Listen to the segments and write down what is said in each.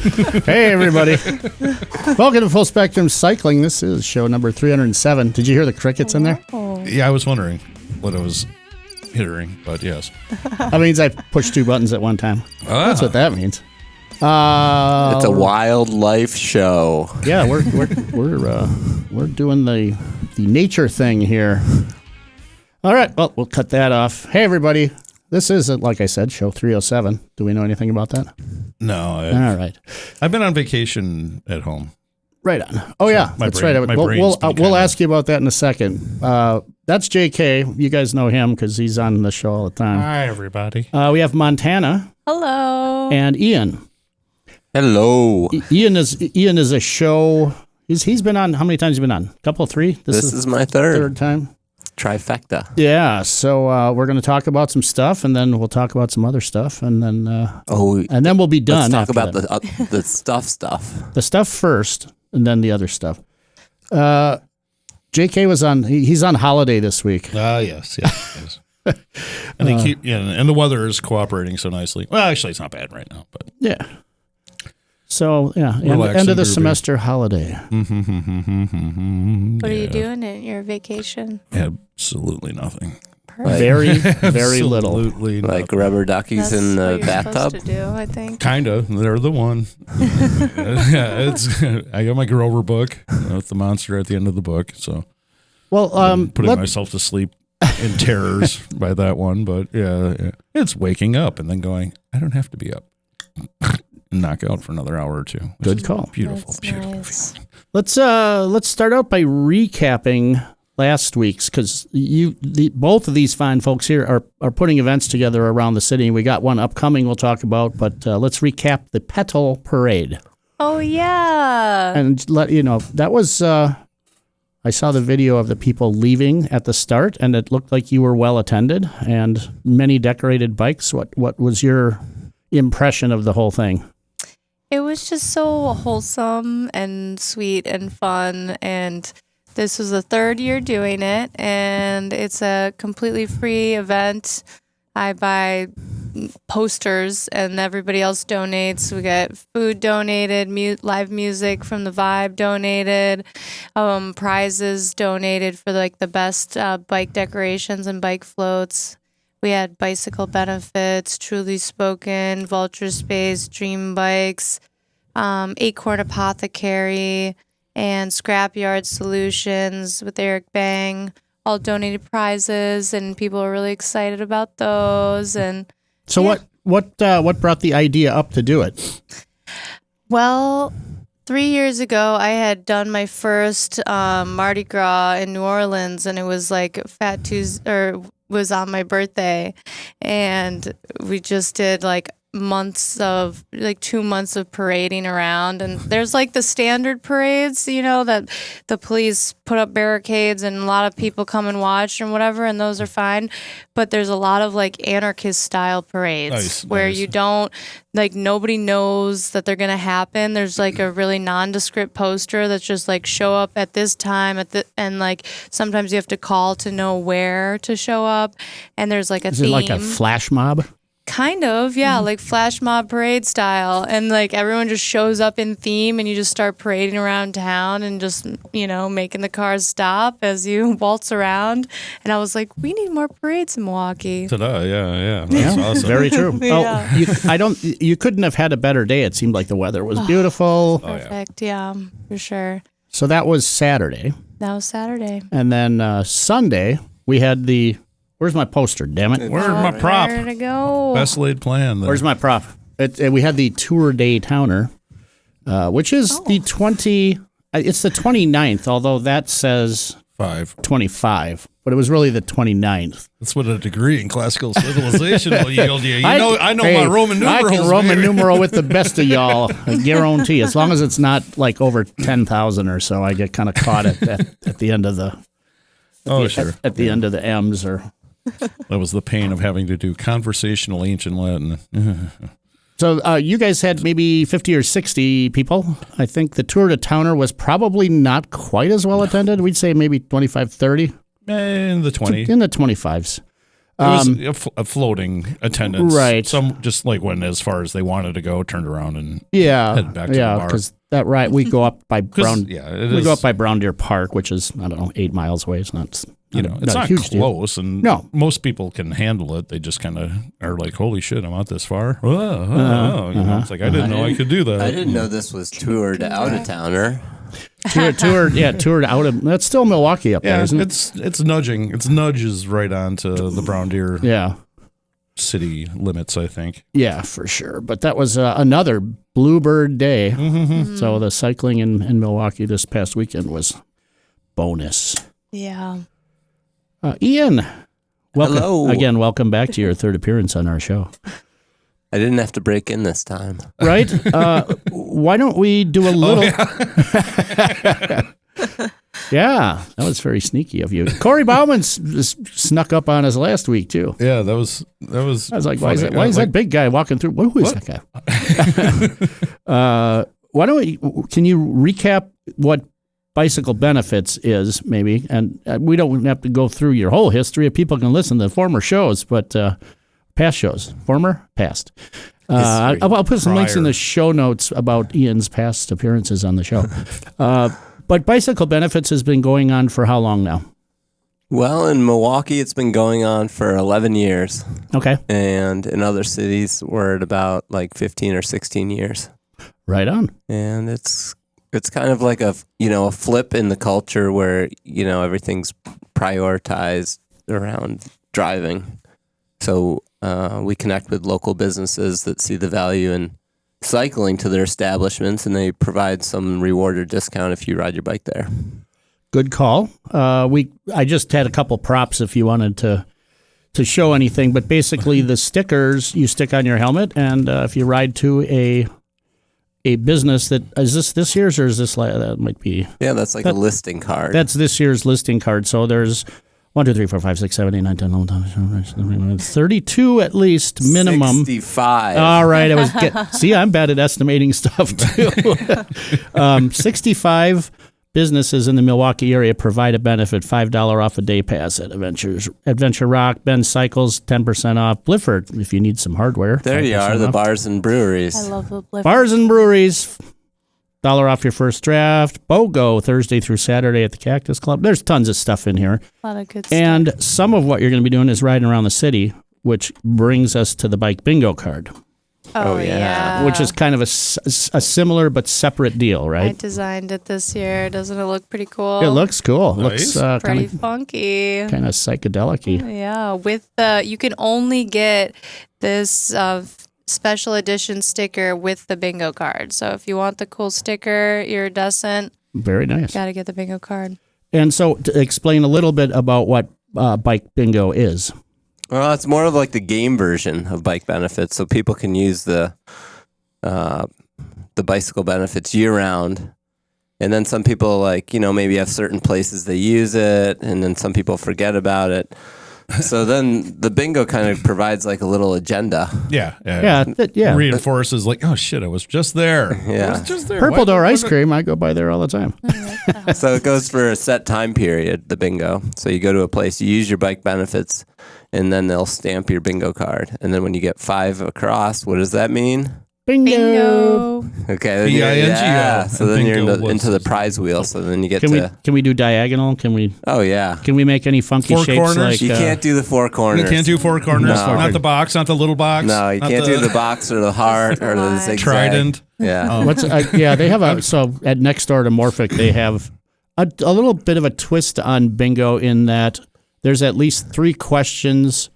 Hey, everybody. Welcome to Full Spectrum Cycling. This is show number 307. Did you hear the crickets in there? Yeah, I was wondering what I was hearing, but yes. That means I pushed two buttons at one time. That's what that means. It's a wildlife show. Yeah, we're doing the nature thing here. All right, well, we'll cut that off. Hey, everybody. This is, like I said, show 307. Do we know anything about that? No. All right. I've been on vacation at home. Right on. Oh, yeah, that's brain, right. We'll ask you about that in a second. That's JK. You guys know him because he's on the show all the time. Hi, everybody. We have Montana. Hello. And Ian. Hello. Ian is a show. He's been on. How many times have you been on? A couple, three? This is my third time. Trifecta. Yeah. So we're going to talk about some stuff, and then we'll talk about some other stuff, and then and then we'll be done. Let's talk about the stuff. The stuff first, and then the other stuff. JK was on. He's on holiday this week. Yes. And and the weather is cooperating so nicely. Well, actually, it's not bad right now, but yeah. So yeah, end of the semester holiday. What are you doing at your vacation? Absolutely nothing. Very, very little. Absolutely nothing. Like rubber duckies in the bathtub. To do, I think. Kinda. They're the one. I got my Grover book with the monster at the end of the book. So, putting myself to sleep in terrors by that one. But yeah, it's waking up and then going, I don't have to be up. Knock out for another hour or two. Good call. That's Beautiful. nice. Let's start out by recapping last week's, because both of these fine folks here are putting events together around the city. We got one upcoming we'll talk about, but let's recap the Petal Parade. Oh yeah. And let you know that was. I saw the video of the people leaving at the start, and it looked like you were well attended and many decorated bikes. What was your impression of the whole thing? It was just so wholesome and sweet and fun, and this was the third year doing it, and it's a completely free event. I buy posters and everybody else donates. We get food donated, live music from the Vibe donated, prizes donated for like the best bike decorations and bike floats. We had bicycle benefits, Truly Spoken, Vulture Space, Dream Bikes, Acorn Apothecary, and Scrapyard Solutions with Eric Bang, all donated prizes, and people are really excited about those. And so, what brought the idea up to do it? Well, 3 years ago, I had done my first Mardi Gras in New Orleans, and it was like Fat Tuesday, or was on my birthday, and we just did like 2 months of parading around, and there's like the standard parades, that the police put up barricades and a lot of people come and watch and whatever, and those are fine, but there's a lot of like anarchist style parades where you don't, like, nobody knows that they're gonna happen. There's like a really nondescript poster that's just like show up at this time and like sometimes you have to call to know where to show up, and there's like a theme. Is it like a flash mob? Kind of, yeah, like flash mob parade style. And like everyone just shows up in theme and you just start parading around town and just, making the cars stop as you waltz around. And I was like, we need more parades in Milwaukee. Ta-da, yeah. That's awesome. Very true. Yeah. You couldn't have had a better day. It seemed like the weather was beautiful. Perfect, yeah, for sure. So that was Saturday. That was Saturday. And then Sunday, we had the... Where's my poster, damn it? Where's my prop? Where to go? Best laid plan. There. Where's my prop? We had the Tour Day Towner, which is the 20... It's the 29th, although that says 25. But it was really the 29th. That's what a degree in classical civilization will yield you. I know my Roman numerals. I can Roman numeral with the best of y'all. I guarantee. As long as it's not like over 10,000 or so, I get kind of caught at the end of the... Sure. At the end of the M's or... That was the pain of having to do conversational ancient Latin. So you guys had maybe 50 or 60 people. I think the Tour de Towner was probably not quite as well attended. We'd say maybe 25, 30. In the 20. In the 25s. It was a floating attendance. Right. Some just like went as far as they wanted to go, turned around and Yeah. headed back to the bar. Because that right, we go up by Brown. We go up by Brown Deer Park, which is, I don't know, 8 miles away. It's not, it's not huge close, deal. and No. most people can handle it. They just kind of are like, "Holy shit, I'm out this far!" It's like I didn't know I could do that. I didn't know this was toured out of towner. toured out of. That's still Milwaukee up there, isn't it? It's nudging. It's nudges right onto the Brown Deer city limits, I think. Yeah, for sure. But that was another Bluebird day. Mm-hmm. So the cycling in Milwaukee this past weekend was bonus. Yeah. Ian, welcome. Hello. Again, welcome back to your third appearance on our show. I didn't have to break in this time. Right? Why don't we do a little... Yeah, that was very sneaky of you. Corey Bauman snuck up on us last week, too. Yeah, that was. I was like, why is that big guy walking through? Who is that guy? Can you recap what bicycle benefits is, maybe? And we don't have to go through your whole history. People can listen to former shows, but past shows. Past. I'll put some links in the show notes about Ian's past appearances on the show. But bicycle benefits has been going on for how long now? Well, in Milwaukee, it's been going on for 11 years. Okay. And in other cities, we're at about like 15 or 16 years. Right on. And it's kind of like a flip in the culture where, everything's prioritized around driving. So we connect with local businesses that see the value in cycling to their establishments, and they provide some reward or discount if you ride your bike there. Good call. I just had a couple props if you wanted to show anything, but basically the stickers you stick on your helmet, and if you ride to a business that is this year's or is this that might be? Yeah, that's like a listing card. That's this year's listing card. So there's 1, 2, 3, 4, 5, 6, 7, 8, 9, 10, 11, 32 at least minimum. 65. All right. See, I'm bad at estimating stuff too. 65 businesses in the Milwaukee area provide a benefit, $5 off a day pass at Adventure Rock, Ben Cycles, 10% off. Blifford, if you need some hardware. There you are, the bars and breweries. I love the Blifford. Bars and breweries. $1 off your first draft. BOGO, Thursday through Saturday at the Cactus Club. There's tons of stuff in here. A lot of good stuff. And some of what you're going to be doing is riding around the city, which brings us to the bike bingo card. Oh, yeah. Which is kind of a similar but separate deal, right? I designed it this year. Doesn't it look pretty cool? It looks cool. Nice. Looks pretty funky. Kind of psychedelic-y. Yeah. You can only get this special edition sticker with the bingo card. So if you want the cool sticker, you're iridescent. Very nice. Got to get the bingo card. And so to explain a little bit about what bike bingo is. Well, it's more of like the game version of bike benefits, so people can use the bicycle benefits year round. And then some people maybe have certain places they use it, and then some people forget about it. So then the bingo kind of provides like a little agenda. Yeah. Reinforces like, oh shit, I was just there. Yeah. I was just there. Purple Door ice cream. I go by there all the time. So it goes for a set time period, the bingo. So you go to a place, you use your bike benefits, and then they'll stamp your bingo card. And then when you get 5 across, what does that mean? Bingo. Okay. Then B-I-N-G-O. So then you're into the prize wheel. So then you get Can we do diagonal? Can we? Oh yeah. Can we make any funky Four shapes? corners? Like You can't do the 4 corners. You can't do 4 corners. No. Not the box, not the little box. No, you can't do the box or the heart or the zigzag. Trident. Yeah. They have so at next door to Morphic they have a little bit of a twist on bingo in that there's at least 3 questions.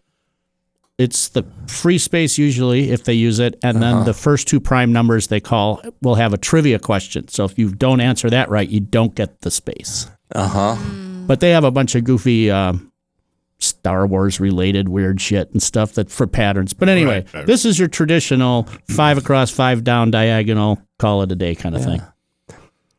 It's the free space usually if they use it, and then the first 2 prime numbers they call will have a trivia question. So if you don't answer that right, you don't get the space. But they have a bunch of goofy Star Wars related weird shit and stuff that for patterns. But anyway, This is your traditional 5 across, 5 down, diagonal, call it a day kind of thing.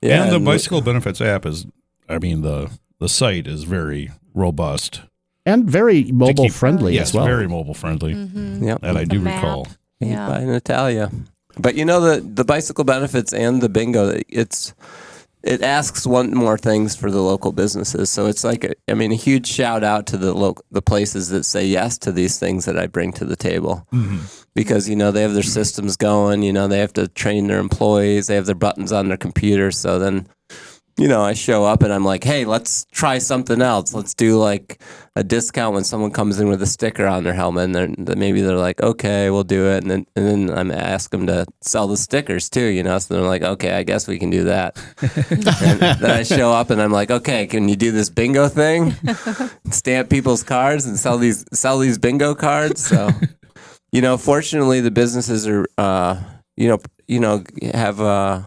Yeah, and the bicycle benefits app the site is very robust. And very mobile friendly as well. Yes, very mobile friendly. Mm-hmm. Yep. That I do recall. Yeah. By Natalia. But the bicycle benefits and the bingo, it's it asks one more things for the local businesses. So it's like, a huge shout out to the places that say yes to these things that I bring to the table. Mm-hmm. Because, they have their systems going, they have to train their employees, they have their buttons on their computer. So then, I show up and I'm like, hey, let's try something else. Let's do like a discount when someone comes in with a sticker on their helmet. And maybe they're like, okay, we'll do it. And then I'm ask them to sell the stickers too, So they're like, okay, I guess we can do that. And then I show up and I'm like, okay, can you do this bingo thing? Stamp people's cards and sell these bingo cards. So, fortunately the businesses are, have,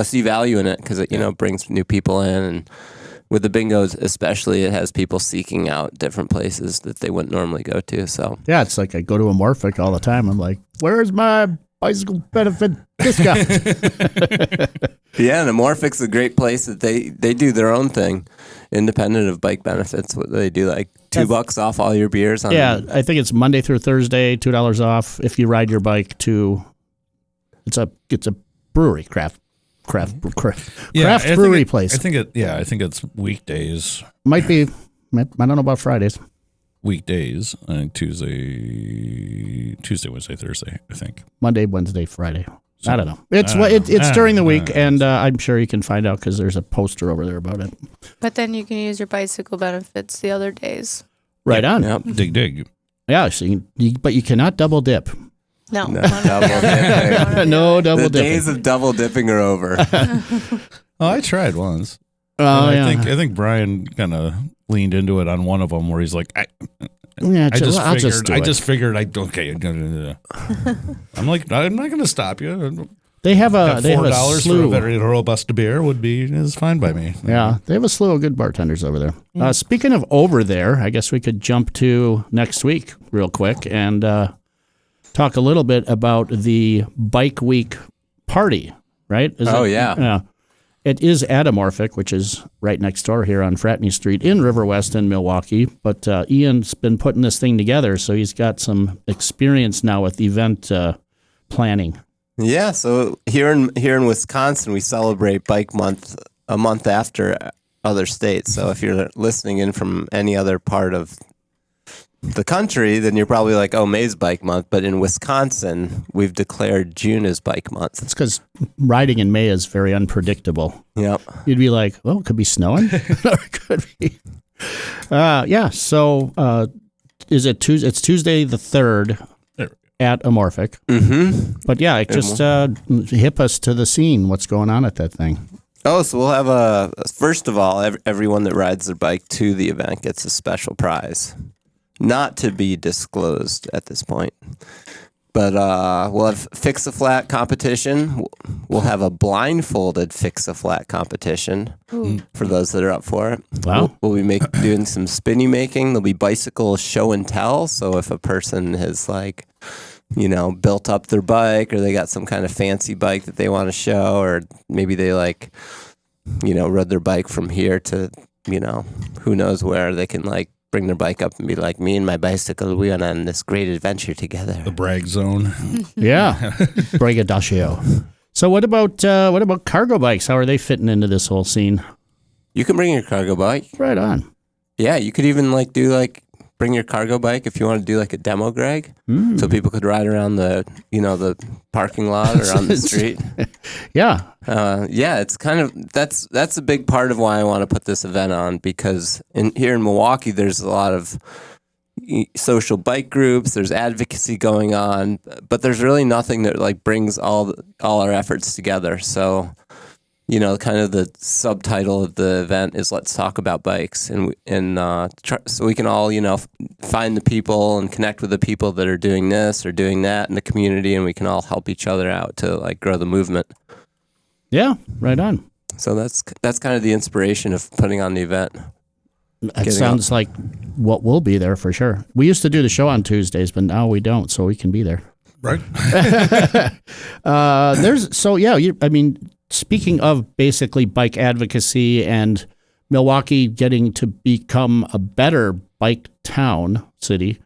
see value in it because it, brings new people in. And with the bingos especially, it has people seeking out different places that they wouldn't normally go to. So yeah, it's like I go to Amorphic all the time. I'm like, where's my bicycle benefit discount? Yeah, and Amorphic's a great place that they do their own thing, independent of bike benefits. What they do, like $2 off all your beers. I think it's Monday through Thursday, $2 off if you ride your bike to. It's a brewery, craft brewery place. I think it's weekdays. Might be. I don't know about Fridays. Weekdays. I think Tuesday, Wednesday, Thursday. I think Monday, Wednesday, Friday. So, I don't know. It's during the week, and I'm sure you can find out because there's a poster over there about it. But then you can use your bicycle benefits the other days. Right on. Yep. Dig. Yeah. So but you cannot double dip. No double dipping. No double dipping. The days of double dipping are over. I tried once. I think Brian kind of leaned into it on one of them where he's like, I just figured okay. I'm like, I'm not going to stop you. They have $4 slew. for a very robust beer is fine by me. Yeah, they have a slew of good bartenders over there. Speaking of over there, I guess we could jump to next week real quick and talk a little bit about the Bike Week party, right? Yeah. It is at Amorphic, which is right next door here on Fratney Street in River West in Milwaukee. But Ian's been putting this thing together, so he's got some experience now with event planning. Yeah, so here in Wisconsin, we celebrate Bike Month a month after other states. So if you're listening in from any other part of the country, then you're probably like, oh, May's Bike Month. But in Wisconsin, we've declared June as Bike Month. It's because riding in May is very unpredictable. Yep. You'd be like, oh, it could be snowing. Or it could be. So is it Tuesday? It's Tuesday the 3rd at Amorphic. Mm-hmm. But yeah, just hip us to the scene. What's going on at that thing? Oh, so we'll have first of all, everyone that rides their bike to the event gets a special prize. Not to be disclosed at this point. But we'll have Fix-A-Flat competition. We'll have a blindfolded Fix-A-Flat competition for those that are up for it. Wow. We'll be doing some spinny making. There'll be bicycle show and tell. So if a person has built up their bike or they got some kind of fancy bike that they want to show, or maybe they rode their bike from here to, who knows where, they can bring their bike up and be like, me and my bicycle, we went on this great adventure together. The brag zone. Yeah. Braggadocio. So what about cargo bikes? How are they fitting into this whole scene? You can bring your cargo bike. Right on. Yeah, you could even bring your cargo bike if you want to do a demo, Greg. So people could ride around the parking lot or on the street. Yeah. It's kind of, that's a big part of why I want to put this event on, because here in Milwaukee, there's a lot of social bike groups, there's advocacy going on, but there's really nothing that brings all our efforts together. So, kind of the subtitle of the event is "Let's Talk About Bikes," and so we can all, find the people and connect with the people that are doing this or doing that in the community, and we can all help each other out to grow the movement. Yeah, right on. So that's kind of the inspiration of putting on the event. That sounds like what will be there for sure. We used to do the show on Tuesdays, but now we don't, so we can be there. Right. Speaking of basically bike advocacy and Milwaukee getting to become a better bike town, city,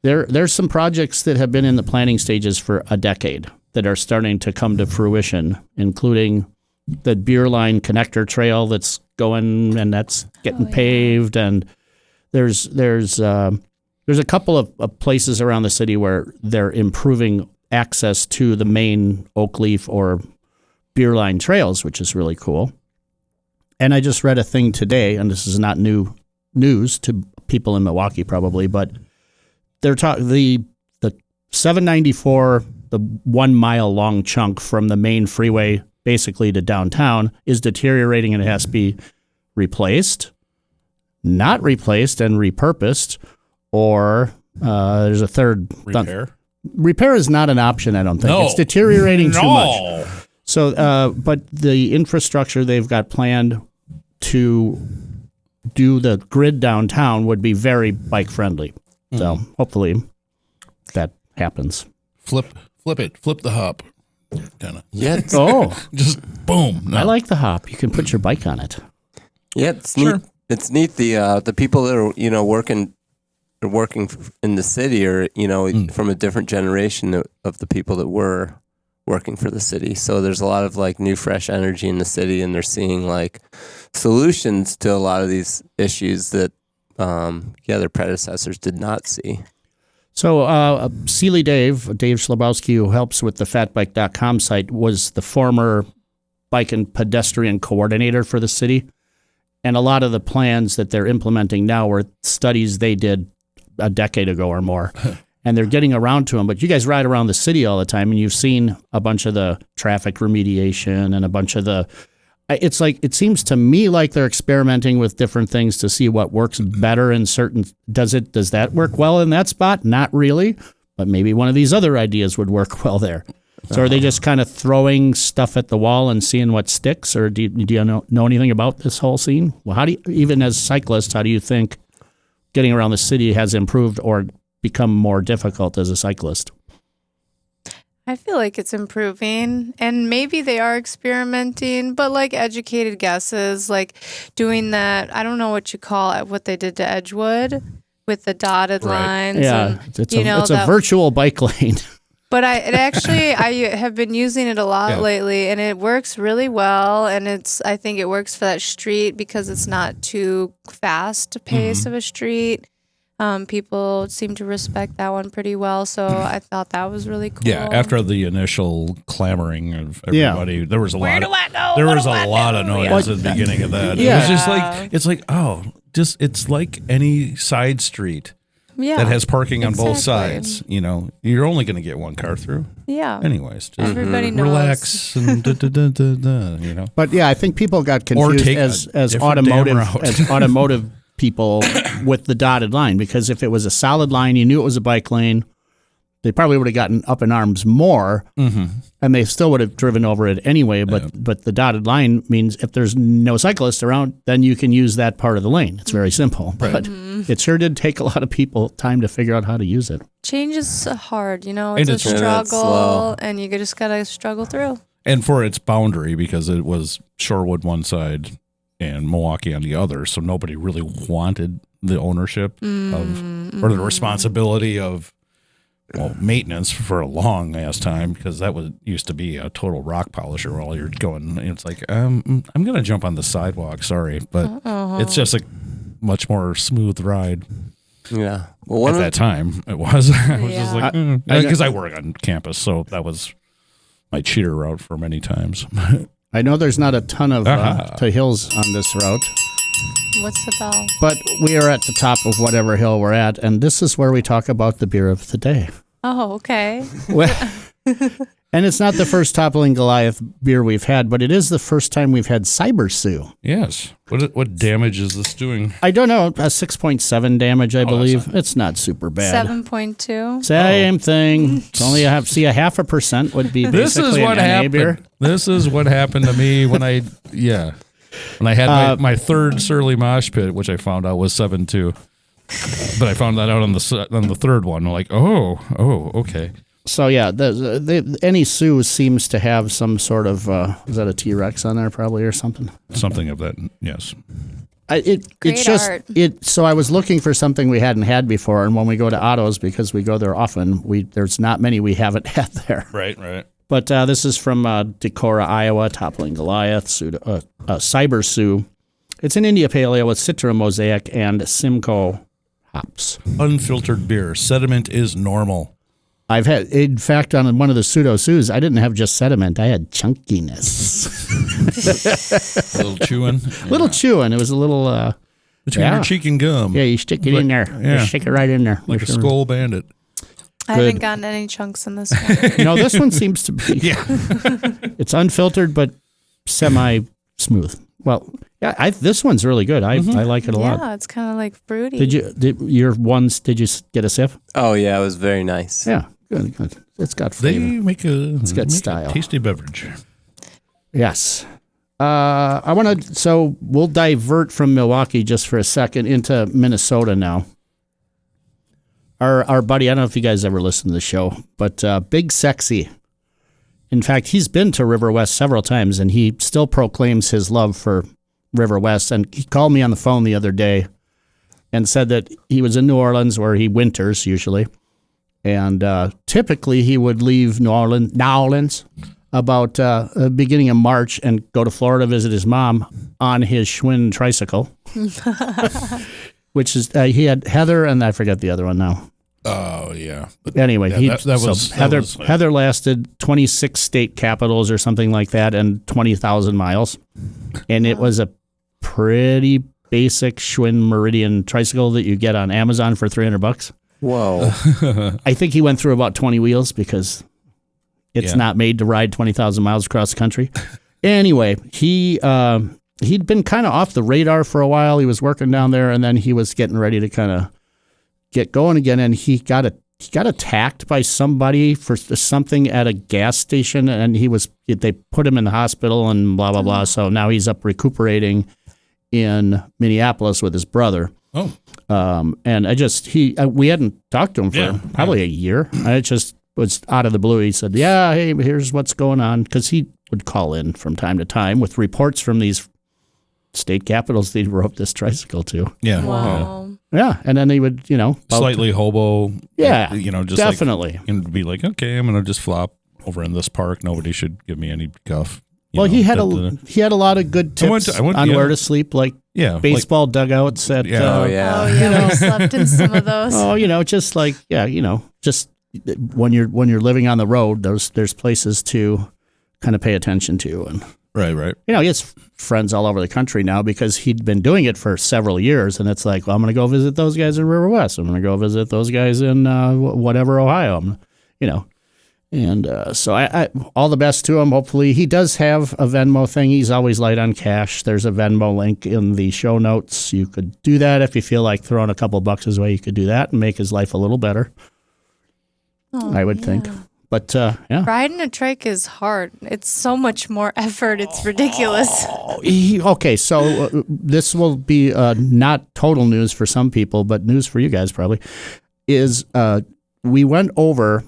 there's some projects that have been in the planning stages for a decade that are starting to come to fruition, including the beer line connector trail that's going, and that's getting paved, and there's a couple of places around the city where they're improving access to the main oak leaf or beer line trails, which is really cool. And I just read a thing today, and this is not new news to people in Milwaukee probably, but they're talking the 794, the 1 mile long chunk from the main freeway basically to downtown is deteriorating, and it has to be replaced, not replaced and repurposed, or there's a third. Repair? Repair is not an option, I don't think. No. It's deteriorating too much. So, but the infrastructure they've got planned to do the grid downtown would be very bike friendly. So hopefully that happens. Flip the hop. Kind of. Yeah. Just boom. No. I like the hop. You can put your bike on it. Yeah, it's neat. It's neat. The people that are working in the city are from a different generation of the people that were working for the city. So there's a lot of like new fresh energy in the city, and they're seeing like solutions to a lot of these issues that their predecessors did not see. So Sealy Dave Schlabowski, who helps with the fatbike.com site, was the former bike and pedestrian coordinator for the city. And a lot of the plans that they're implementing now were studies they did a decade ago or more. And they're getting around to them. But you guys ride around the city all the time, and you've seen a bunch of the traffic remediation and a bunch of the... It's like, it seems to me like they're experimenting with different things to see what works better in certain... Does that work well in that spot? Not really. But maybe one of these other ideas would work well there. So are they just kind of throwing stuff at the wall and seeing what sticks? Or do you know anything about this whole scene? Well, how do you, even as cyclists, how do you think getting around the city has improved or become more difficult as a cyclist? I feel like it's improving, and maybe they are experimenting, but like educated guesses, like doing that, I don't know what you call it, what they did to Edgewood with the dotted lines. Yeah, and, it's a virtual bike lane. But I have been using it a lot lately, and it works really well. And I think it works for that street because it's not too fast pace of a street. People seem to respect that one pretty well, so I thought that was really cool. Yeah, after the initial clamoring of everybody, there was a lot of noise at the beginning of that. Yeah. It was just like it's like any side street that has parking on both sides. You're only going to get one car through. Yeah. Anyways, just everybody knows. relax and But yeah, I think people got confused as automotive people with the dotted line, because if it was a solid line, you knew it was a bike lane, they probably would have gotten up in arms more, and they still would have driven over it anyway. But the dotted line means if there's no cyclist around, then you can use that part of the lane. It's very simple. Right. But it sure did take a lot of people time to figure out how to use it. Change is hard, it's a struggle, and you just got to struggle through. And for its boundary, because it was Shorewood one side and Milwaukee on the other, so nobody really wanted the ownership of or the responsibility of maintenance for a long ass time, because that used to be a total rock polisher while you're going. It's like I'm gonna jump on the sidewalk, sorry, but it's just a much more smooth ride. Yeah, at that time it was. I was just like because I work on campus, so that was my cheater route for many times. I know there's not a ton of to hills on this route. What's the bell? But we are at the top of whatever hill we're at, and this is where we talk about the beer of the day. Oh, okay. And it's not the first Toppling Goliath beer we've had, but it is the first time we've had Cyber Sue. Yes. What damage is this doing? I don't know. A 6.7 damage, I believe. It's not super bad. 7.2. Same thing. It's only a 0.5% would be basically an NA beer. This is what happened to me when I had my third Surly Mosh Pit, which I found out was 7.2. But I found that out on the third one. I'm like, oh, okay. So yeah, any Sue seems to have some sort of is that a T-Rex on there probably or something? Something of that, yes. So I was looking for something we hadn't had before, and when we go to Otto's, because we go there often, there's not many we haven't had there. Right. But this is from Decorah, Iowa, Toppling Goliath, Cyber Sioux. It's an India Pale Ale with Citra Mosaic and Simcoe hops. Unfiltered beer. Sediment is normal. I've had, in fact, on one of the Pseudo Sioux, I didn't have just sediment. I had chunkiness. A little chewing. Little chewing. It was a little... between your cheek and gum. Yeah, you stick it in there. Yeah. You stick it right in there. Like a skull bandit. I haven't gotten any chunks in this one. No, this one seems to be. Yeah. It's unfiltered, but semi-smooth. Well, yeah, this one's really good. I like it a lot. Yeah, it's kind of like fruity. Did you get a sip? Oh, yeah, it was very nice. Yeah, good. It's got flavor. They make a style. Tasty beverage. Yes. So we'll divert from Milwaukee just for a second into Minnesota now. Our buddy, I don't know if you guys ever listen to the show, but Big Sexy. In fact, he's been to River West several times, and he still proclaims his love for River West. And he called me on the phone the other day and said that he was in New Orleans, where he winters usually. And typically he would leave New Orleans about beginning of March and go to Florida, visit his mom on his Schwinn tricycle, which is, he had Heather, and I forget the other one now. Oh, yeah. But anyway, Heather Heather lasted 26 state capitals or something like that and 20,000 miles. And it was a pretty basic Schwinn Meridian tricycle that you get on Amazon for $300. Whoa. I think he went through about 20 wheels because it's not made to ride 20,000 miles across the country. Anyway, he'd been kind of off the radar for a while. He was working down there, and then he was getting ready to kind of get going again, and he got attacked by somebody for something at a gas station, and they put him in the hospital and blah blah blah. So now he's up recuperating in Minneapolis with his brother. Oh, and we hadn't talked to him for probably a year. I just was out of the blue. He said, "Yeah, hey, here's what's going on," because he would call in from time to time with reports from these state capitals that he rode this tricycle to. Yeah. Wow. Yeah, and then he would, slightly hobo. Yeah, just definitely. And be like, okay, I'm going to just flop over in this park. Nobody should give me any guff. He had a lot of good tips on where to sleep, like baseball dugouts at. We slept in some of those. Just like just when you're living on the road, there's places to kind of pay attention to. And right. He has friends all over the country now because he'd been doing it for several years, and it's like, well, I'm going to go visit those guys in River West. I'm going to go visit those guys in whatever, Ohio. And so I all the best to him. Hopefully, he does have a Venmo thing. He's always light on cash. There's a Venmo link in the show notes. You could do that if you feel like throwing a couple bucks his way. You could do that and make his life a little better. I would think. But riding a trike is hard. It's so much more effort. It's ridiculous. Okay, so this will be not total news for some people, but news for you guys probably, is we went over,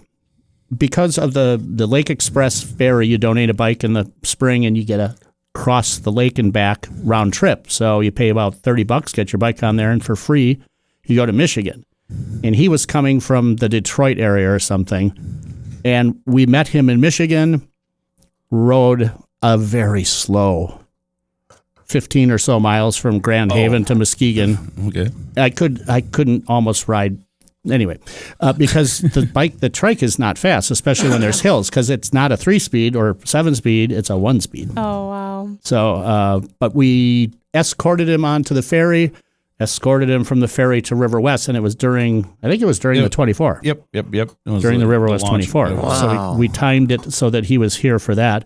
because of the Lake Express ferry, you donate a bike in the spring and you get a cross the lake and back round trip. So you pay about $30, get your bike on there, and for free, you go to Michigan. And he was coming from the Detroit area or something. And we met him in Michigan, rode a very slow 15 or so miles from Grand Haven to Muskegon. Okay. I couldn't almost ride anyway, because the trike is not fast, especially when there's hills, because it's not a 3-speed or 7-speed, it's a 1-speed. Oh, wow. So, but we escorted him onto the ferry, escorted him from the ferry to River West, and I think it was during the 24. Yep. It was during the River West 24. Wow. So we timed it so that he was here for that.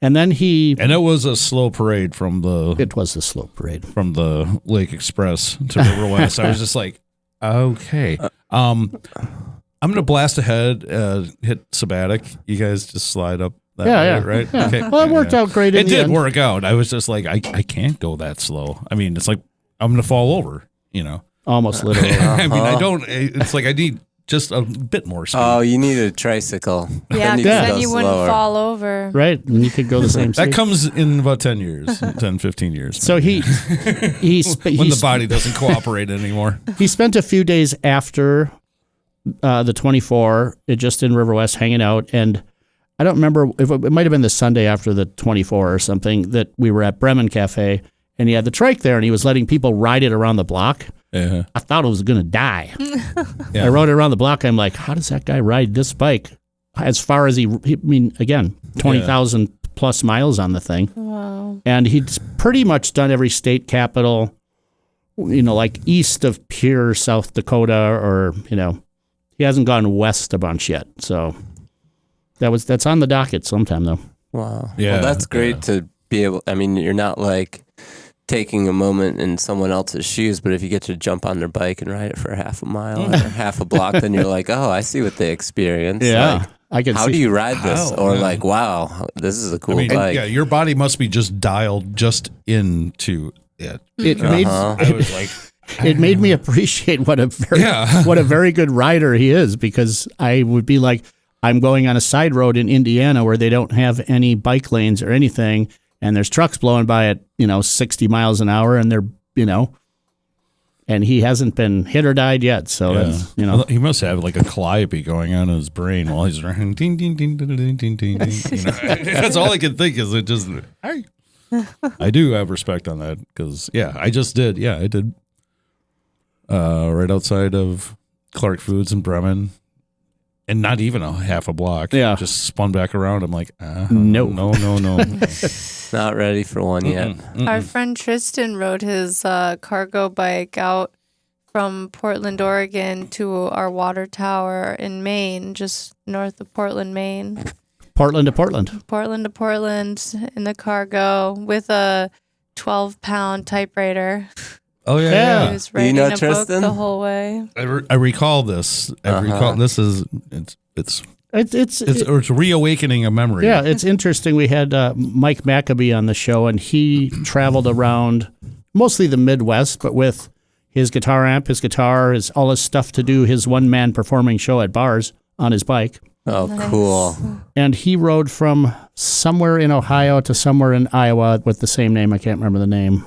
And then and it was a slow parade It was a slow parade. From the Lake Express to River West. I was just like, okay. I'm going to blast ahead, hit Sabbatic. You guys just slide up that way, right? Yeah. Okay. Well, it worked out great in the end. It did work out. I was just like, I can't go that slow. I mean, it's like, I'm going to fall over, Almost literally. I mean, it's like I need just a bit more speed. Oh, you need a tricycle. Yeah, because then you wouldn't fall over. Right, and you could go the same speed. That comes in about 10 years, 10, 15 years. So when the body doesn't cooperate anymore. He spent a few days after the 24, just in River West hanging out, and I don't remember if it might have been the Sunday after the 24 or something that we were at Bremen Cafe, and he had the trike there, and he was letting people ride it around the block. Uh-huh. I thought I was going to die. Yeah. I rode it around the block. I'm like, how does that guy ride this bike as far as again, 20,000 plus miles on the thing. Wow. And he's pretty much done every state capital, like east of Pierre, South Dakota, or, he hasn't gone west a bunch yet. So that's on the docket sometime, though. Wow. Yeah. Well, that's great to be able, you're not like taking a moment in someone else's shoes, but if you get to jump on their bike and ride it for half a mile or half a block, then you're like, oh, I see what they experience. Yeah. Like, I can how see. do you ride this? Or like, wow, this is a cool bike. Yeah, your body must be just dialed just into it. It made me appreciate what a very good rider he is, because I would be like, I'm going on a side road in Indiana where they don't have any bike lanes or anything, and there's trucks blowing by at 60 miles an hour, and they're and he hasn't been hit or died yet. So that's, he must have like a calliope going on in his brain while he's running. Ding, ding, ding, ding, ding, ding, ding. That's all I can think is it just. I do have respect on that because I just did. Yeah, I did. Right outside of Clark Foods in Bremen, and not even a half a block. Yeah, just spun back around. I'm like, no. Not ready for one yet. Our friend Tristan rode his cargo bike out from Portland, Oregon to our water tower in Maine, just north of Portland, Maine. Portland to Portland in the cargo with a 12-pound typewriter. Oh yeah. He was writing a book the whole way. I recall this. This is it's reawakening a memory. Yeah, it's interesting. We had Mike Maccabee on the show, and he traveled around mostly the Midwest, but with his guitar amp, his guitar, all his stuff to do his one-man performing show at bars on his bike. Oh, nice. Cool. And he rode from somewhere in Ohio to somewhere in Iowa with the same name. I can't remember the name.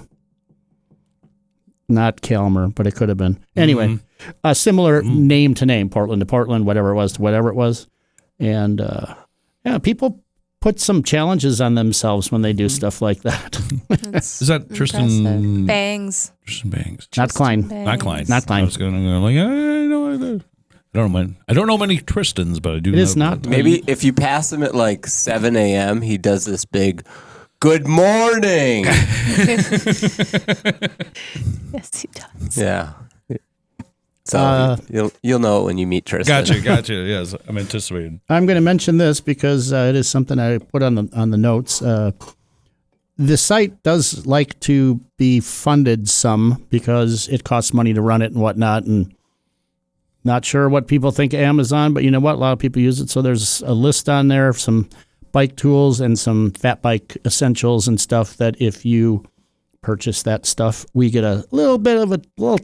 Not Kalmer, but it could have been. Anyway, a similar name to name, Portland to Portland, whatever it was to whatever it was. And people put some challenges on themselves when they do stuff like that. Is that Tristan Bangs? Tristan Bangs. Not Klein. Bangs. Not Klein. Not Klein. I was going to go like, I don't know many Tristans, but I do know. It is not. Maybe if you pass him at like 7 a.m., he does this big, good morning. Yes, he does. Yeah. So you'll know it when you meet Tristan. Gotcha. Yes, I'm anticipating. I'm going to mention this because it is something I put on the notes. The site does like to be funded some because it costs money to run it and whatnot. And not sure what people think of Amazon, but you know what? A lot of people use it. So there's a list on there of some bike tools and some fat bike essentials and stuff that if you purchase that stuff, we get a little bit of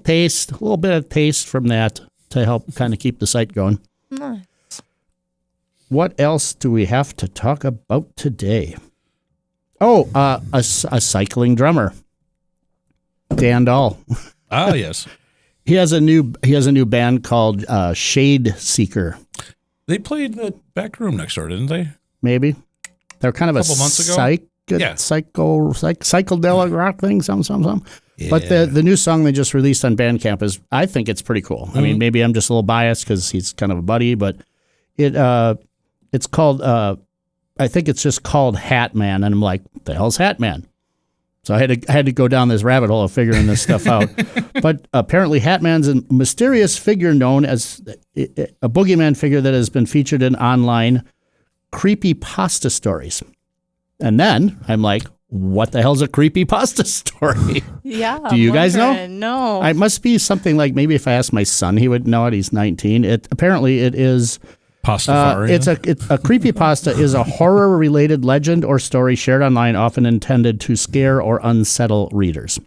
taste from that to help kind of keep the site going. Nice. What else do we have to talk about today? Oh, a cycling drummer, Dan Dahl. Ah, yes. He has a new band called Shadeseeker. They played the back room next door, didn't they? Maybe they're kind of a couple months ago. Psychedelic rock thing, something. Yeah. But the new song they just released on Bandcamp I think it's pretty cool. Mm-hmm. I mean, maybe I'm just a little biased because he's kind of a buddy, but it's called I think it's just called Hatman, and I'm like, what the hell's Hatman? So I had to go down this rabbit hole of figuring this stuff out. But apparently Hatman's a mysterious figure known as a boogeyman figure that has been featured in online creepypasta stories. And then I'm like, what the hell's a creepypasta story? Yeah. Do you guys know? No. It must be something like, maybe if I asked my son, he would know it. He's 19. Apparently it is... Pastafari. It's a creepypasta is a horror-related legend or story shared online, often intended to scare or unsettle readers.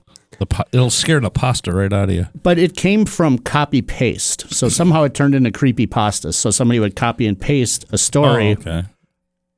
It'll scare the pasta right out of you. But it came from copy-paste. So somehow it turned into creepypasta. So somebody would copy and paste a story,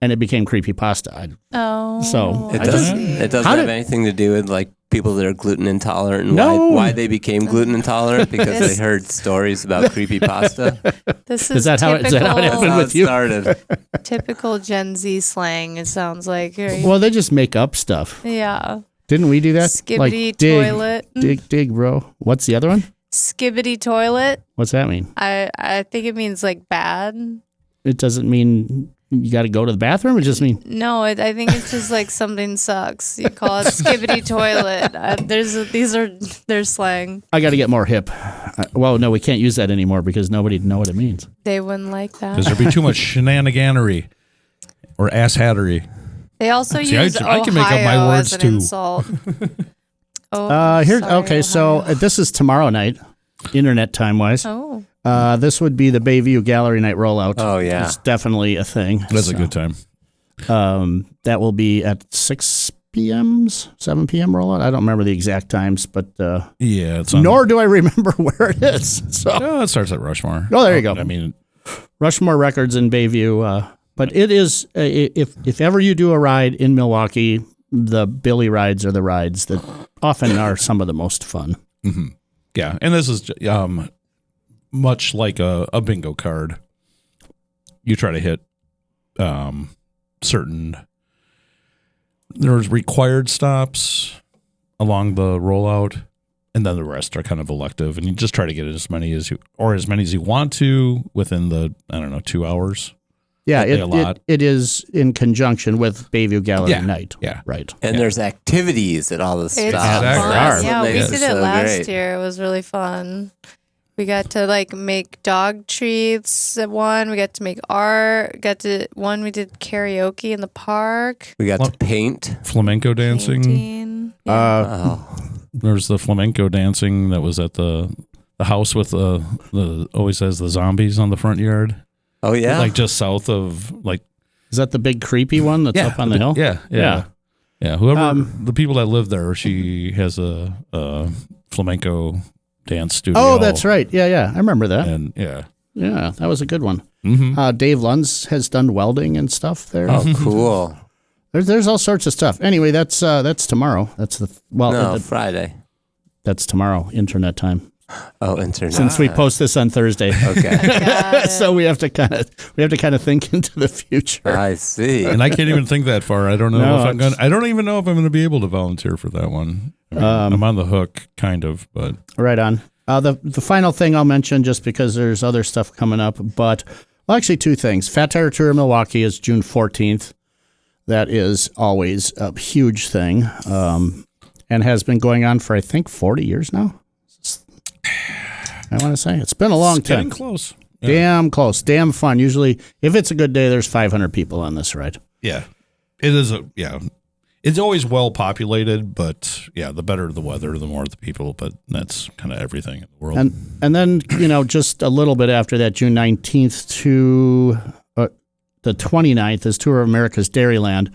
and it became creepypasta. Oh. So it doesn't have anything to do with like people that are gluten intolerant and No. why they became gluten intolerant because they heard stories about creepypasta. This Is that how it happened with you? Started. Typical Gen Z slang, it sounds like. Well, they just make up stuff. Yeah. Didn't we do that? Skibbity dig, toilet. dig, bro. What's the other one? Skibbity toilet. What's that mean? I think it means like bad. It doesn't mean you got to go to the bathroom. It just means No, I think it's just like something sucks. You call it skibbity toilet. There's slang. I got to get more hip. Well, no, we can't use that anymore because nobody'd know what it means. They wouldn't like that. Because there'd be too much shenaniganery or asshattery. They also See, use I can make up my Ohio words as an too. insult. Here. Sorry, Okay, so Ohio. this is tomorrow night, internet time wise. Oh. This would be the Bayview Gallery Night rollout. Oh, yeah. It's definitely a thing. That's a good time. That will be at 6 p.m., 7 p.m. rollout. I don't remember the exact times, but Yeah, it's on. nor do I remember where it is. So Oh, it starts at Rushmore. Oh, there you go. I mean, Rushmore Records in Bayview. But it is, if ever you do a ride in Milwaukee, the Billy rides are the rides that often are some of the most fun. mm-hmm. Yeah, and this is much like a bingo card. You try to hit certain. There's required stops along the rollout, and then the rest are kind of elective. And you just try to get as many as you want to within the 2 hours. Yeah, They allot. it is in conjunction with Bayview Gallery Yeah, Night. yeah. Right. And there's activities at all the It's stops. fun. Exactly. Yeah, we Makes did it it so last great. year. It was really fun. We got to like make dog treats at one. We got to make art. We did karaoke in the park. We got to paint. Flamenco dancing. Painting. Yeah. Oh, There's the flamenco dancing that was at the house with the always has the zombies on the front yard. oh yeah. Like just south of like Is that the big creepy one that's up on the hill? Yeah. Whoever the people that live there, she has a flamenco dance studio. Oh, that's right. Yeah. I remember that. And yeah. Yeah, that was a good one. Mm-hmm. Dave Lunds has done welding and stuff there. Oh, cool. There's all sorts of stuff. Anyway, that's tomorrow. That's Friday. that's tomorrow, internet time. Oh, internet. Since we post this on Thursday, Okay. Got it. so we have to kind of think into the future. I see. And I can't even think that far. I don't know No, if I'm going. I don't even know if I'm going to be able to volunteer for that one. I mean, I'm on the hook, kind of, but Right on. The final thing I'll mention, just because there's other stuff coming up, but actually two things. Fat Tire Tour of Milwaukee is June 14th. That is always a huge thing, and has been going on for I think 40 years now. I want to say it's been a long time. getting close. Yeah. Damn close. Damn fun. Usually, if it's a good day, there's 500 people on this ride. Yeah, it is It's always well populated, but yeah, the better the weather, the more the people. But that's kind of everything in the world. And then, just a little bit after that, June 19th to the 29th is Tour of America's Dairyland.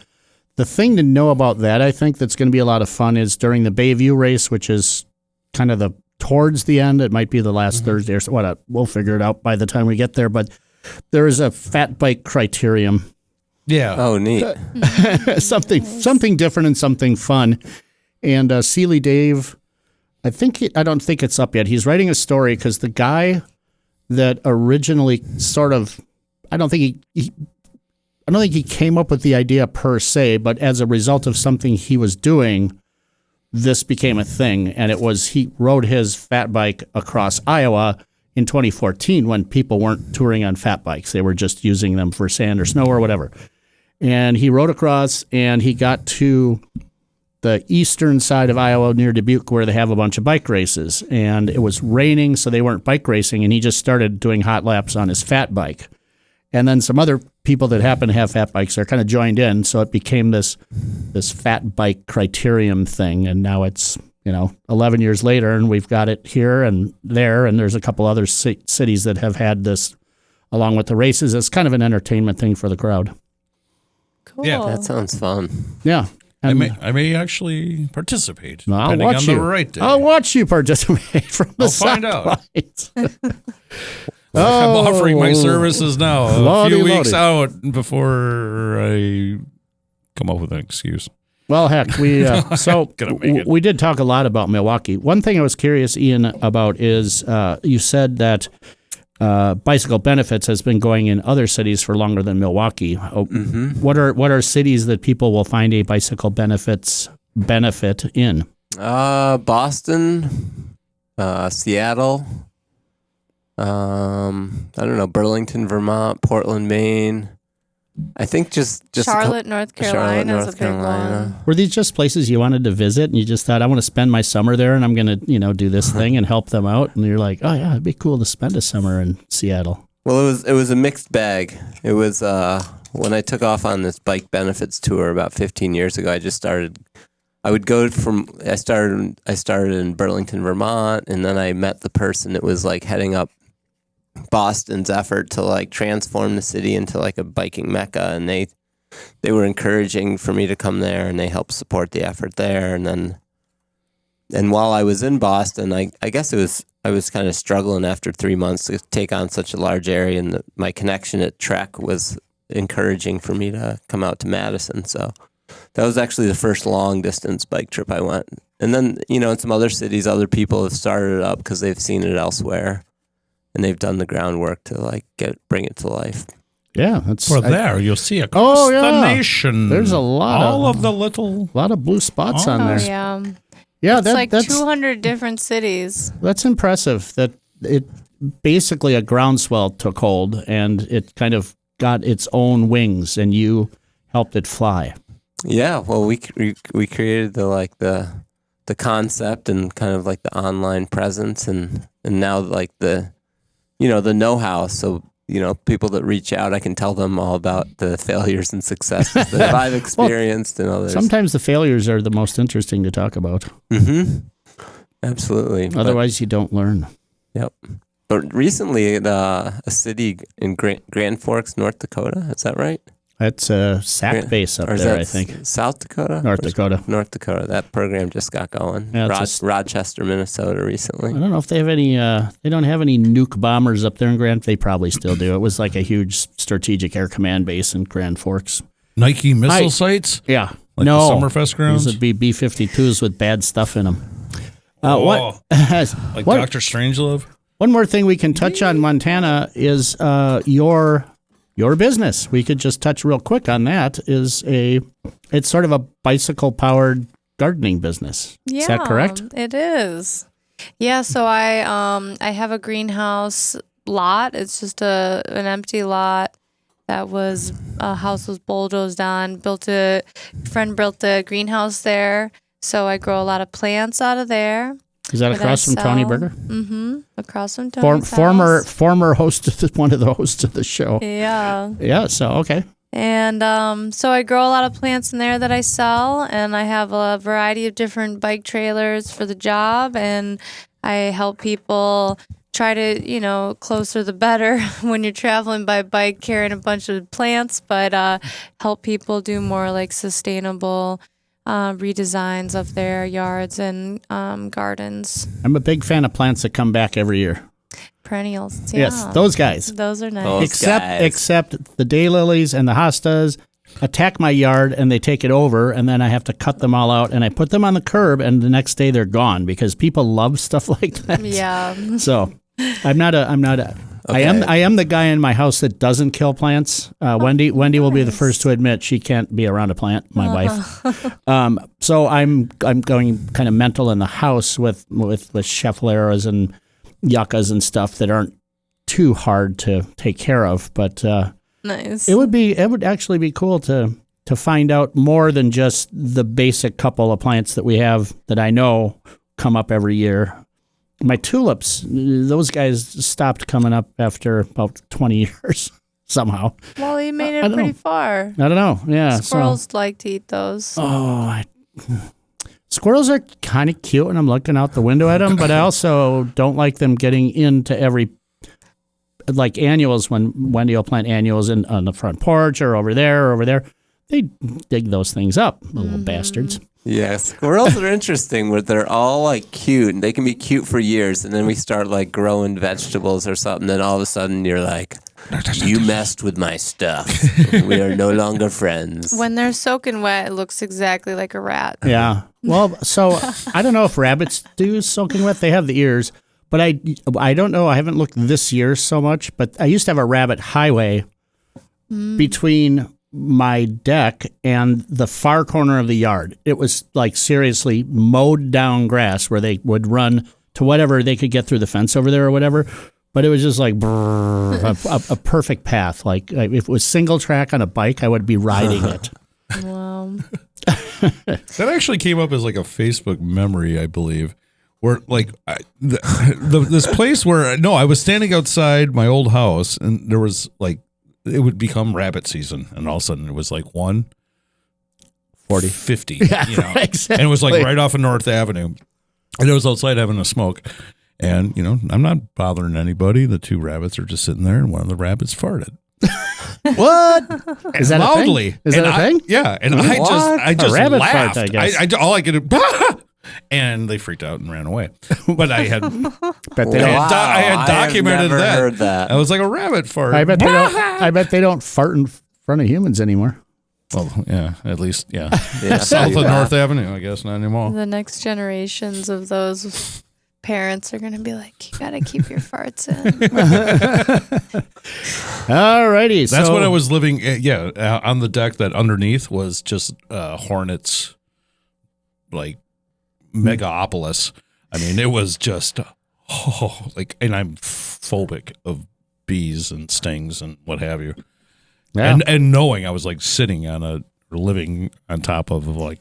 The thing to know about that, I think, that's going to be a lot of fun is during the Bayview race, which is kind of towards the end. It might be the last Thursday or so. We'll figure it out by the time we get there. But there is a fat bike criterium. yeah. Oh, neat. something different and something fun. And Seeley Dave, I don't think it's up yet. He's writing a story because the guy that originally I don't think he came up with the idea per se, but as a result of something he was doing, this became a thing. And he rode his fat bike across Iowa in 2014 when people weren't touring on fat bikes. They were just using them for sand or snow or whatever. And he rode across and he got to the eastern side of Iowa near Dubuque where they have a bunch of bike races. And it was raining, so they weren't bike racing. And he just started doing hot laps on his fat bike. And then some other people that happen to have fat bikes are kind of joined in. So it became this fat bike criterium thing. And now it's, 11 years later and we've got it here and there. And there's a couple other cities that have had this along with the races. It's kind of an entertainment thing for the crowd. Cool. Yeah, That sounds fun. Yeah. I may actually participate. I'll depending watch on you. the right day. I'll watch you participate from the I'll find out. sidelines. I'm offering my services now a Lordy, few weeks lordy. out before I come up with an excuse. Well, heck, we did talk a lot about Milwaukee. One thing I was curious, Ian, about is you said that bicycle benefits has been going in other cities for longer than Milwaukee. What are cities that people will find a bicycle benefit in? Boston, Seattle. I don't know, Burlington, Vermont, Portland, Maine. I think just Charlotte, North Carolina is a big one. Were these just places you wanted to visit and you just thought, I want to spend my summer there and I'm going to, do this thing and help them out? And you're like, oh yeah, it'd be cool to spend a summer in Seattle. Well, it was a mixed bag. It was when I took off on this bike benefits tour about 15 years ago, I started in Burlington, Vermont, and then I met the person that was like heading up Boston's effort to like transform the city into like a biking mecca, and they were encouraging for me to come there, and they helped support the effort there. And while I was in Boston, I guess I was kind of struggling after 3 months to take on such a large area, and my connection at Trek was encouraging for me to come out to Madison. So that was actually the first long distance bike trip I went. And then, in some other cities, other people have started it up because they've seen it elsewhere. And they've done the groundwork to like bring it to life. Yeah, that's there. You'll see across the nation. There's a lot of blue spots on there. Yeah, yeah. That's 200 different cities. That's impressive. That it basically a groundswell took hold and it kind of got its own wings, and you helped it fly. Yeah. Well, we created the concept and kind of like the online presence, and now like the know-how. So, people that reach out, I can tell them all about the failures and successes that I've experienced and others. Sometimes the failures are the most interesting to talk about. Mm-hmm. Absolutely. Otherwise, you don't learn. Yep. But recently, a city in Grand Forks, North Dakota, is that right? That's a SAC base up there, I think. South Dakota? North Dakota. North Dakota. That program just got going. Yeah, Rochester, Minnesota recently. I don't know if they have any, they don't have any nuke bombers up there in Grand. They probably still do. It was like a huge strategic air command base in Grand Forks. Nike missile sites? Yeah. Like the Summerfest grounds? These would be B-52s with bad stuff in them. Like Dr. Strangelove? One more thing we can touch on Montana is your business. We could just touch real quick on that. It's sort of a bicycle powered gardening business. Yeah, is that correct? It is. Yeah. So I have a greenhouse lot. It's just an empty lot that was a house was bulldozed on. Friend built a greenhouse there. So I grow a lot of plants out of there. Is that across from Tony Berger? Mm-hmm. Across from Tony's former host, one of the hosts of the show. Yeah. Yeah. So okay. And so I grow a lot of plants in there that I sell, and I have a variety of different bike trailers for the job, and I help people try to, closer the better when you're traveling by bike carrying a bunch of plants, but help people do more like sustainable redesigns of their yards and gardens. I'm a big fan of plants that come back every year. Perennials. Yeah. Yes, those guys. Those are nice. Except the daylilies and the hostas attack my yard and they take it over, and then I have to cut them all out and I put them on the curb, and the next day they're gone because people love stuff like that. Yeah. So I'm not a. Okay. I am the guy in my house that doesn't kill plants. Wendy will be the first to admit she can't be around a plant. My wife. So I'm going kind of mental in the house with scheffleras and yuccas and stuff that aren't too hard to take care of. But nice. It would actually be cool to find out more than just the basic couple of plants that we have that I know come up every year. My tulips, those guys stopped coming up after about 20 years somehow. Well, you made it pretty far. I don't know. Yeah. Squirrels like to eat those. Squirrels are kind of cute when I'm looking out the window at them, but I also don't like them getting into like annuals, when Wendy will plant annuals on the front porch or over there. They dig those things up, the little bastards. Yeah, squirrels are interesting where they're all like cute and they can be cute for years, and then we start like growing vegetables or something, then all of a sudden you're like, You messed with my stuff. We are no longer friends. When they're soaking wet, it looks exactly like a rat. Yeah. Well, so I don't know if rabbits do soaking wet. They have the ears, but I don't know. I haven't looked this year so much, but I used to have a rabbit highway between my deck and the far corner of the yard. It was like seriously mowed down grass where they would run to whatever they could get through the fence over there or whatever. But it was just like a perfect path. Like if it was single track on a bike, I would be riding it. Wow. That actually came up as like a Facebook memory, I believe, where like this place where I was standing outside my old house and there was like it would become rabbit season, and all of a sudden it was like 50, Yeah, right, exactly. And it was like right off of North Avenue, and it was outside having a smoke. And, I'm not bothering anybody. The two rabbits are just sitting there, and one of the rabbits farted. What? Is that loudly? A thing? Is that a thing? Yeah. And I just rabbit laughed. Fart, I guess. All I could do, and they freaked out and ran away. But I had, Bet they don't. I had documented I have never that. heard that. I was like a rabbit fart. I bet they don't fart in front of humans anymore. Well, yeah, at least, yeah. pretty South of bad. North Avenue, I guess, not anymore. The next generations of those parents are going to be like, you got to keep your farts in. All righty. That's when I was living, on the deck that underneath was just Hornets, like, megapolis. I mean, it was just, and I'm phobic of bees and stings and what have you. Yeah. And knowing I was like sitting on living on top of like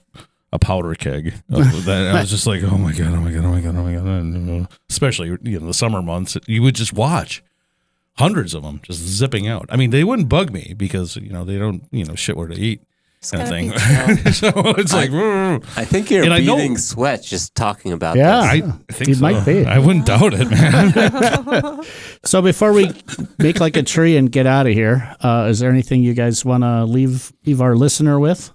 a powder keg. That I was just like, oh my God. And, especially, the summer months, you would just watch hundreds of them just zipping out. I mean, they wouldn't bug me because, they don't, shit where to eat kind of thing. So it's like, I think you're beating sweat just talking about this. I think it might be. I wouldn't doubt it, man. So before we make like a tree and get out of here, is there anything you guys want to leave our listener with?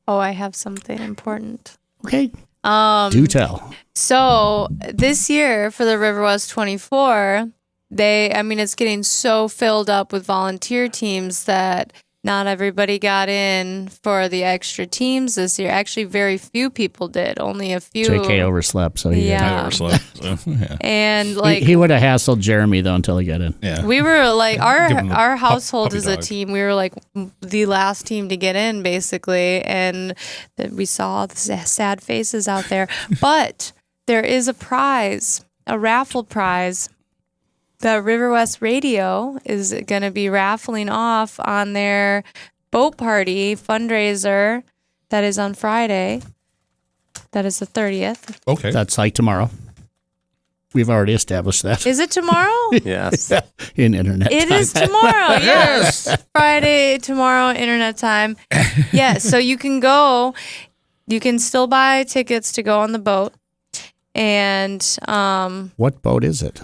Oh, I have something important. Okay. Do tell. So this year for the River West 24, it's getting so filled up with volunteer teams that not everybody got in for the extra teams this year. Actually, very few people did. Only a few. JK overslept, so he Yeah. I overslept. So, yeah. And like he would have hassled Jeremy though until he got in. Yeah. we were like Give him the our household puppy as a dog. team. We were like the last team to get in, basically, and that we saw the sad faces out there. But there is a prize, a raffle prize. The River West Radio is going to be raffling off on their boat party fundraiser that is on Friday. That is the 30th. Okay. That's like tomorrow. We've already established that Is it tomorrow? Yes. in internet It time. is tomorrow. Yes. Friday, tomorrow, internet time. Yes. So you can go. You can still buy tickets to go on the boat. And What boat is it?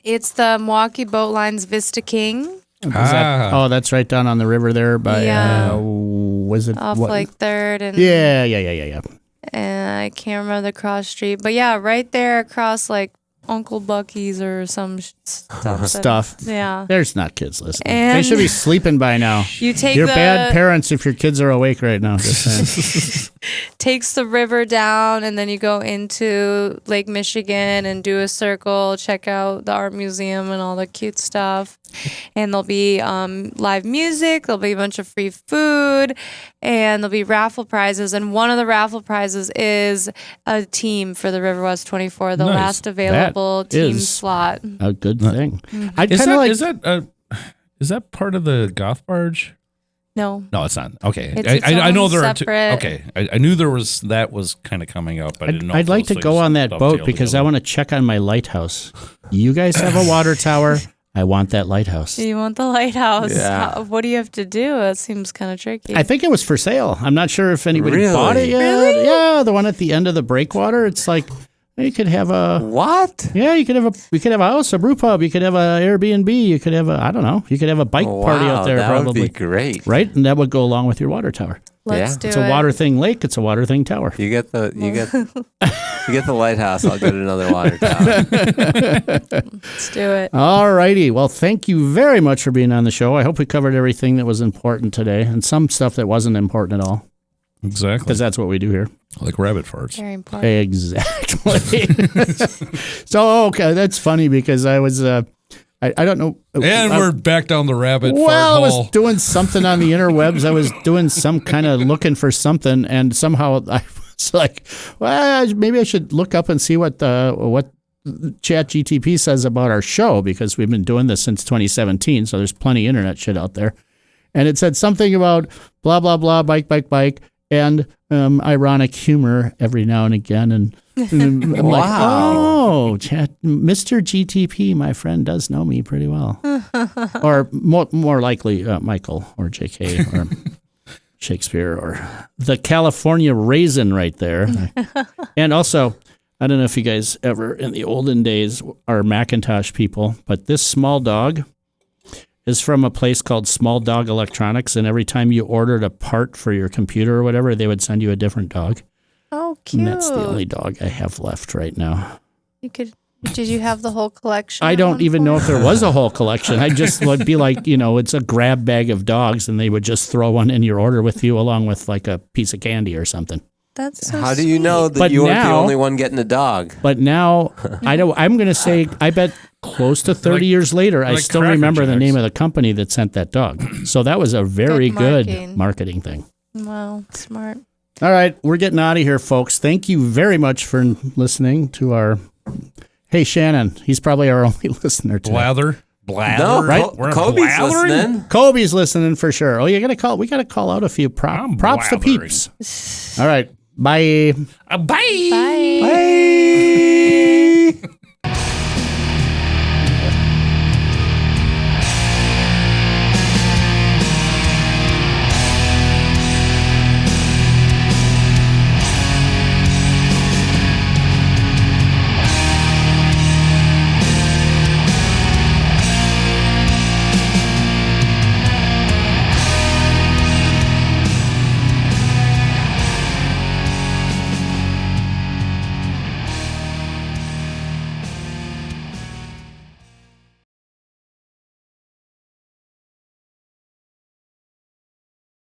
it's the Milwaukee Boat Line's Vista King. Is that, that's right down on the river there by, Yeah. was it? Off what? like 3rd and Yeah. and I can't remember the cross street, but yeah, right there across like Uncle Bucky's or some stuff. Yeah, There's not kids listening. They And- should be sleeping by now. you take You're the bad parents if your kids are awake right now. Just saying. takes the river down, and then you go into Lake Michigan and do a circle, check out the art museum and all the cute stuff. And there'll be live music. There'll be a bunch of free food, and there'll be raffle prizes. And one of the raffle prizes is a team for the River West 24, the Nice. last available That team is slot. A good thing. I'd Is kind of that, like. is that part of the goth barge? No. No, it's not. Okay. It's its I know own there are two. separate- Okay. I knew that was kind of coming up. I didn't know. I'd if like those to go things on that boat dovetail because I together. want to check on my lighthouse. You guys have a water tower. I want that lighthouse. You want the lighthouse? Yeah. What do you have to do? It seems kind of tricky. I think it was for sale. I'm not sure if anybody Really? bought it yet. Really? Yeah, the one at the end of the breakwater. It's like You could have a what? Yeah, you could have a house, a brew pub. You could have a Airbnb. You could have I don't know. You could have a bike party out there. That probably would be great, right? And that would go along with your water tower. Let's do it. It's a water thing lake. It's a water thing tower. You get the lighthouse. I'll get another water tower. Let's do it. All righty. Well, thank you very much for being on the show. I hope we covered everything that was important today, and some stuff that wasn't important at all. Exactly. Because that's what we do here. Like rabbit farts. Very important. Exactly. So, okay, that's funny because I was, I don't know. And we're back down the rabbit fart Well, I hole. was doing something on the interwebs. I was doing some kind of looking for something, and somehow I was like, well, maybe I should look up and see what ChatGTP says about our show, because we've been doing this since 2017, so there's plenty of internet shit out there. And it said something about blah, blah, blah, bike, and ironic humor every now and again. And I'm like, oh, Mr. GTP, my friend, does know me pretty well. Or more likely, Michael or JK or Shakespeare or the California Raisin right there. And also, I don't know if you guys ever, in the olden days, are Macintosh people, but this small dog is from a place called Small Dog Electronics, and every time you ordered a part for your computer or whatever, they would send you a different dog. Oh, cute. And that's the only dog I have left right now. Did you have the whole collection? I don't even know if there was a whole collection. I just would be like, it's a grab bag of dogs, and they would just throw one in your order with you along with like a piece of candy or something. That's so How do you know that you weren't the only one getting a dog? But now, I'm going to say, I bet close to 30 years later, I still remember the name of the company that sent that dog. So that was a very good marketing thing. Wow, smart. All right, we're getting out of here, folks. Thank you very much for listening to our... Hey, Shannon, he's probably our only listener today. Blather, no, right? Kobe's listening. Kobe's listening for sure. Oh, we got to call out a few props to peeps. All right. Bye. Bye. Bye. Bye.